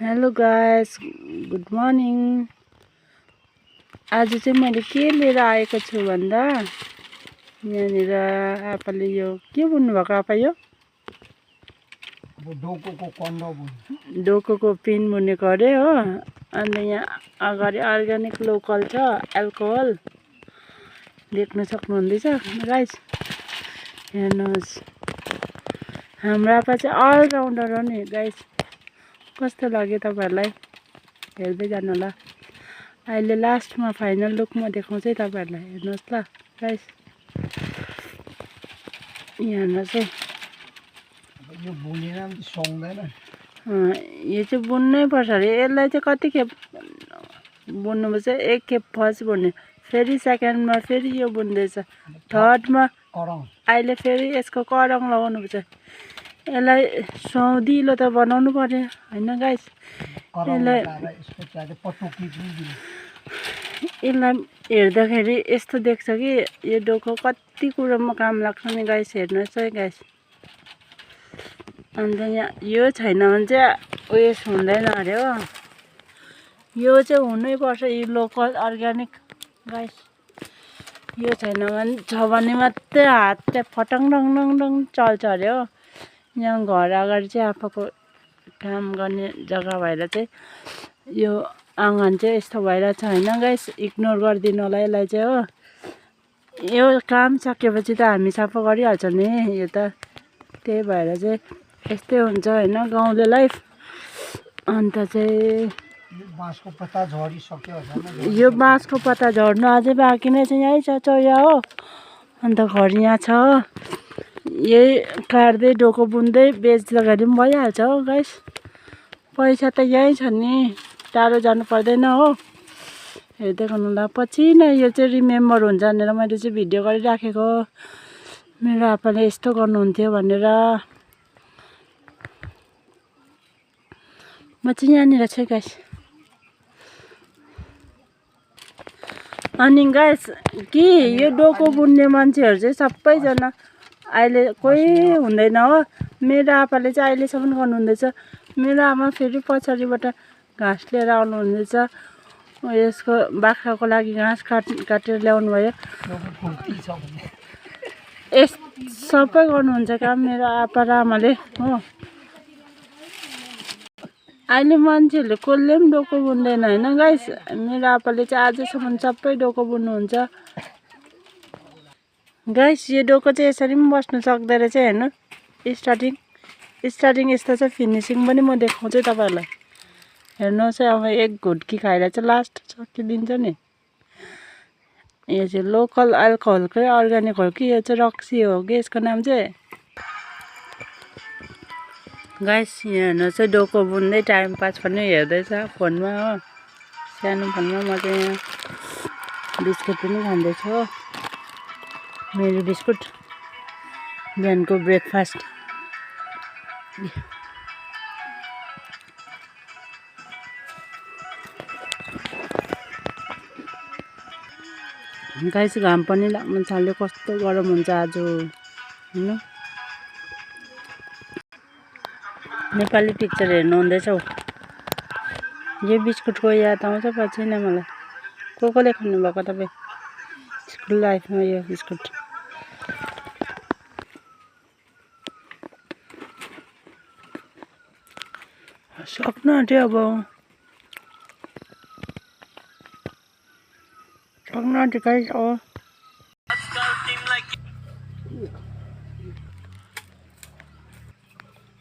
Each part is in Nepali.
Hello guys, good morning. आज चाहिँ मैले के लिएर आएको छु भन्दा यहाँनिर आपाले यो के बुन्नु भएको आपा? यो डोकोको पिन बुनेको अरे हो। अन्त यहाँ अगाडि अर्ग्यानिक लोकल छ एल्कोहल देख्न सक्नुहुँदैछ गाइस। हेर्नुहोस्, हाम्रो आपा चाहिँ अलराउन्डर हो नि गाइस। कस्तो लाग्यो तपाईँहरूलाई? हेर्दै जानु होला। अहिले लास्टमा फाइनल लुक म देखाउँछु है तपाईँहरूलाई। हेर्नुहोस् ल गाइस, यहाँ चाहिँ यो बुनेर सुहाउँदैन। यो चाहिँ बुन्नै पर्छ अरे। यसलाई चाहिँ कति खेप बुन्नुपर्छ? एक खेप फर्स्ट बुन्ने, फेरि सेकेन्डमा फेरि यो बुन्दैछ, थर्डमा अहिले फेरि यसको करङ लगाउनुपर्छ। यसलाई सुहाउँदिलो त बनाउनु पर्यो होइन गाइस? यसलाई हेर्दाखेरि यस्तो देख्छ कि यो डोको कति कुरोमा काम लाग्छ नि गाइस। हेर्नुहोस् है गाइस। अन्त यहाँ यो छैन भने चाहिँ उयस हुँदैन अरे हो। यो चाहिँ हुनैपर्छ, यो लोकल अर्ग्यानिक गाइस। यो छैन भने छ भने मात्रै हात चाहिँ फटङ डङ डङ डङ चल्छ अरे हो। यहाँ घर अगाडि चाहिँ आफूको काम गर्ने जग्गा भएर चाहिँ यो आँगन चाहिँ यस्तो भइरहेछ होइन गाइस। इग्नोर गरिदिनु होला यसलाई चाहिँ हो। यो काम सकेपछि त हामी सफा गरिहाल्छ नि यो त। त्यही भएर चाहिँ यस्तै हुन्छ होइन गाउँले लाइफ। अन्त चाहिँ बाँसको पत्ता झरिसक्यो होला। यो बाँसको पत्ता झर्नु अझै बाँकी नै छ। यहीँ छ चौया हो। अन्त घर यहाँ छ। यही काट्दै डोको बुन्दै बेच्दाखेरि पनि भइहाल्छ हो गाइस। पैसा त यहीँ छ नि, टाढो जानु पर्दैन हो। हेर्दै गर्नुहोला। पछि नै यो चाहिँ रिमेम्बर हुन्छ भनेर मैले चाहिँ भिडियो गरिराखेको। मेरो आपाले यस्तो गर्नुहुन्थ्यो भनेर। म चाहिँ यहाँनिर छु गाइस। अनि गाइस कि यो डोको बुन्ने मान्छेहरू चाहिँ सबैजना अहिले कोही हुँदैन हो। मेरो आपाले चाहिँ अहिलेसम्म गर्नुहुँदैछ। मेरो आमा फेरि पछाडिबाट घाँस लिएर आउनुहुँदैछ। यसको बाख्राको लागि घाँस काटेर ल्याउनु भयो। यस सबै गर्नुहुन्छ काम मेरो आपा र आमाले हो। अहिले मान्छेहरूले कसले पनि डोको बुन्दैन होइन गाइस। मेरो आपाले चाहिँ आजसम्म सबै डोको बुन्नुहुन्छ गाइस। यो डोको चाहिँ यसरी पनि बस्नु सक्दो रहेछ। हेर्नु, स्टार्टिङ यस्तो छ, फिनिसिङ पनि म देखाउँछु तपाईँहरूलाई। हेर्नुहोस् है। अब एक घुट्की खाएर चाहिँ लास्ट सकिदिन्छ नि। यो चाहिँ लोकल अल्कोहलकै अर्ग्यानिक हो कि यो चाहिँ रक्सी हो कि यसको नाम चाहिँ गाइस। यहाँ हेर्नुहोस् है, डोको बुन्दै टाइम पास पनि हेर्दैछ फोनमा हो। सानो फोनमा। म चाहिँ यहाँ बिस्कुट पनि खाँदैछु हो। मेरो बिस्कुट बिहानको ब्रेकफास्ट। गाइस घाम पनि लाग्नु थाल्यो। कस्तो गरम हुन्छ आज होइन। नेपाली पिक्चर हेर्नु हुँदैछ। यो बिस्कुटको याद आउँछ पछि नै मलाई। कसले खानुभएको तपाईँ स्कुल लाइफमा यो बिस्कुट? सक्नु आँट्यो अब। सक्नु आँट्यो गाइस।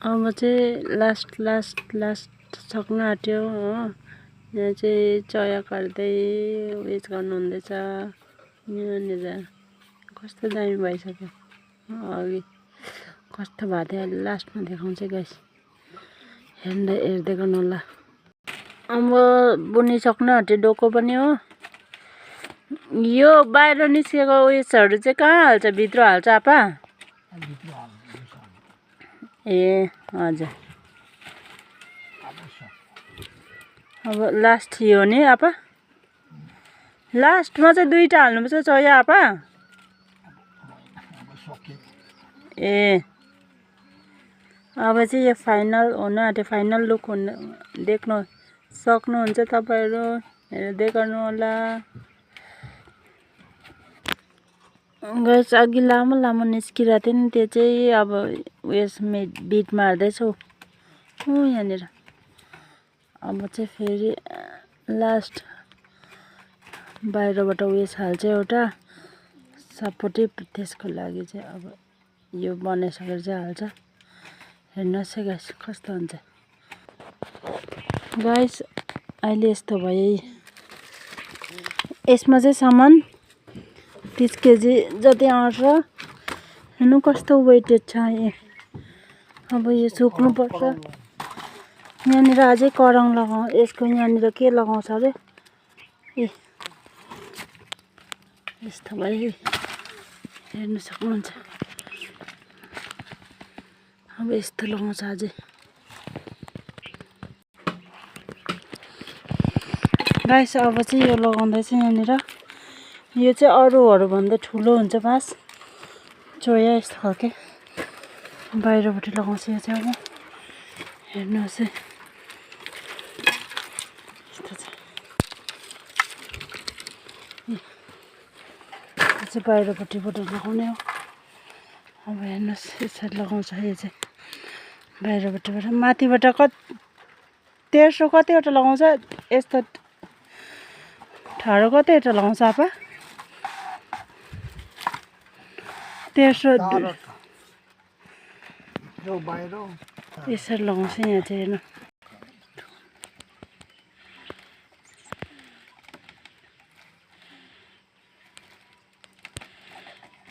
अब चाहिँ लास्ट सक्नु आँट्यो हो। यहाँ चाहिँ चया काट्दै उयस गर्नुहुँदैछ। यहाँनिर कस्तो दामी भइसक्यो। अघि कस्तो भएको थियो, अहिले लास्टमा देखाउँछु गाइस। हेर्दै गर्नु होला। अब बुनिसक्नु आँट्यो डोको पनि हो। यो बाहिर निस्केको उयसहरू चाहिँ कहाँ हाल्छ? भित्र हाल्छ आपा? ए हजुर। अब लास्ट यो नि आपा? लास्टमा चाहिँ दुईवटा हाल्नुपर्छ चौया आपा? ए अब चाहिँ यो फाइनल हुन आँट्यो फाइनल लुक हुन देख्न सक्नुहुन्छ तपाईहरु हेर्दै गर्नु होला गाइस अघि लामो लामो निस्किरा थियो नि त्यो चाहिँ अब उयस बिट मार्दैछु यहाँनिर अब चाहिँ फेरि लास्ट बाहिरबाट उयस हाल्छ एउटा सपोर्टिभ त्यसको लागि चाहिँ अब यो बनाइसकेर चाहिँ हाल्छ हेर्नुहोस् है गाइस कस्तो हुन्छ गाइस अहिले यस्तो भयो यसमा चाहिँ सामान 30 केजी जति आउँछ हेर्नु कस्तो वेटेड छ अब यो सुक्नु पर्छ यहाँनिर अझै करङ लगाउ यसको यहाँनिर के लगाउँछ अरे यस्तो भयो हेर्न सक्नुहुन्छ अब यस्तो लगाउँछ अझै गाइस अब चाहिँ यो लगाउँदैछ यहाँनिर यो चाहिँ अरूहरू भन्दा ठुलो हुन्छ बाँस चोया यस्तो खालके बाहिरबाट लगाउँछ यो चाहिँ अब हेर्नुहोस् है यस्तो चाहिँ बाहिरपट्टिबाट लगाउने हो अब हेर्नुहोस् यसरी लगाउँछ यो चाहिँ बाहिरपट्टिबाट माथिबाट 1300 कतिवटा लगाउँछ यस्तो ठाडो कतिवटा लगाउँछ आपा 1300 यसरी लगाउँछ यहाँ चाहिँ हेर्नु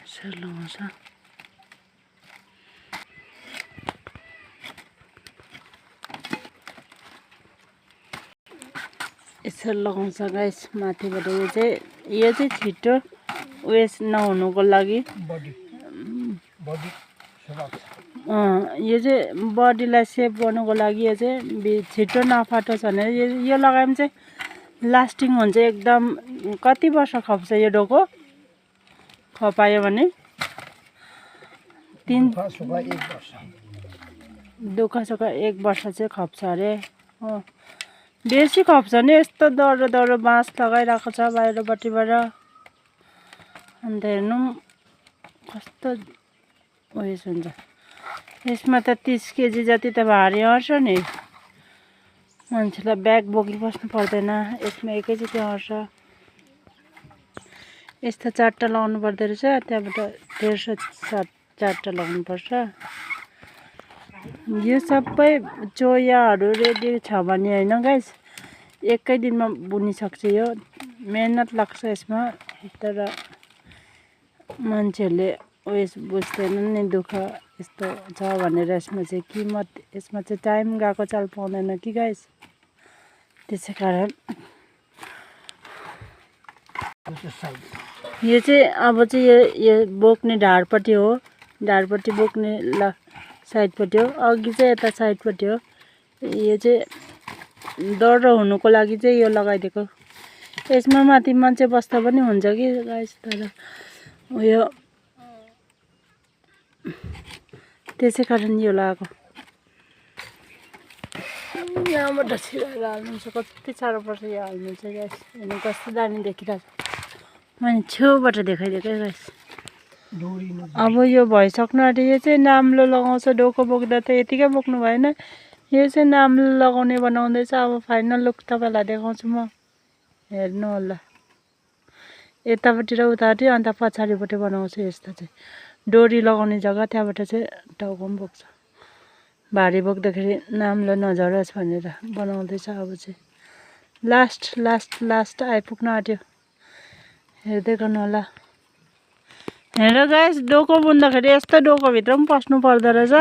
यसरी लगाउँछ यसरी लगाउँछ गाइस माथिबाट यो चाहिँ छिटो उयस नहुनुको लागि यो चाहिँ बडीलाई सेभ गर्नुको लागि यो चाहिँ छिटो नफाटोस् भनेर यो लगाए पनि चाहिँ लास्टिङ हुन्छ एकदम कति वर्ष खप्छ यो डोको खपायो भने 3 दुःख सुख 1 वर्ष चाहिँ खप्छ अरे हो बेसी खप्छ नि यस्तो दरो दरो बाँस लगाइरहेको छ बाहिरपट्टिबाट अन्त हेर्नु कस्तो उयस हुन्छ यसमा त 30 केजी जति त भारी आउँछ नि मान्छेलाई ब्याग बोकी बस्नु पर्दैन यसमा एकैचोटि आउँछ यस्तो 4टा लगाउनु पर्दो रहेछ त्यहाँबाट 150 4टा लगाउनु पर्छ यो सबै चोयाहरू रेडी छ भने हैन गाइस एकै दिनमा बुनिसक्छ यो मेहनत लाग्छ यसमा तर मान्छेहरूले उयस बुझ्दैनन् नि दुःख यस्तो छ भनेर यसमा चाहिँ किमत यसमा चाहिँ टाइम गएको चाल पाउँदैन कि गाइस त्यसै कारण यो चाहिँ अब चाहिँ यो बोक्ने ढाडपट्टि हो ढाडपट्टि बोक्ने साइडपट्टि हो अघि चाहिँ यता साइडपट्टि हो यो चाहिँ डर हुनुको लागि चाहिँ यो लगाइदिएको यसमा माथि मान्छे बस्दा पनि हुन्छ कि गाइस तर उयो त्यसै कारण यो लगाएको यहाँबाट छिराएर हाल्नुहुन्छ कति साह्रो पर्छ यो हाल्नु चाहिँ गाइस हेर्नु कस्तो दामी देखिरहेको मैले छेउबाट देखाइदिएको गाइस अब यो भइसक्नु आँट्यो यो चाहिँ नाम्लो लगाउँछ डोको बोक्दा त यतिकै बोक्नु भएन यो चाहिँ नाम्लो लगाउने बनाउँदैछ अब फाइनल लुक तपाईँलाई देखाउँछु म हेर्नु होला यतापट्टि र उतापट्टि अन्त पछाडिपट्टि बनाउँछु यस्तो चाहिँ डोरी लगाउने जग्गा त्यहाँबाट चाहिँ टाउको पनि बोक्छ भारी बोक्दाखेरि नाम्लो नझरोस् भनेर बनाउँदैछ अब चाहिँ लास्ट आइपुग्न आँट्यो हेर्दै गर्नु होला हेर गाइस डोको बुन्दाखेरि यस्तो डोकोभित्र पनि पस्नु पर्दो रहेछ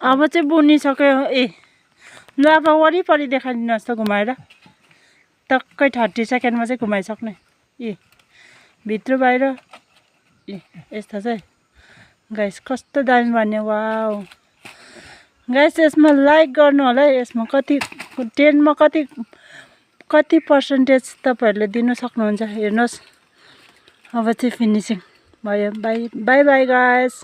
अब चाहिँ बुनिसक्यो ल अब वरिपरि देखाइदिनुहोस् त घुमाएर टक्कै 30 सेकेन्डमा चाहिँ घुमाइसक्ने भित्र बाहिर यस्तो चाहिँ गाइस कस्तो दामी बन्यो वाउ गाइस यसमा लाइक गर्नु होला है यसमा कति 10 मा कति पर्सेन्टेज तपाईहरुले दिन सक्नुहुन्छ हेर्नुस् अब चाहिँ फिनिसिङ भयो बाई बाई बाई गाइस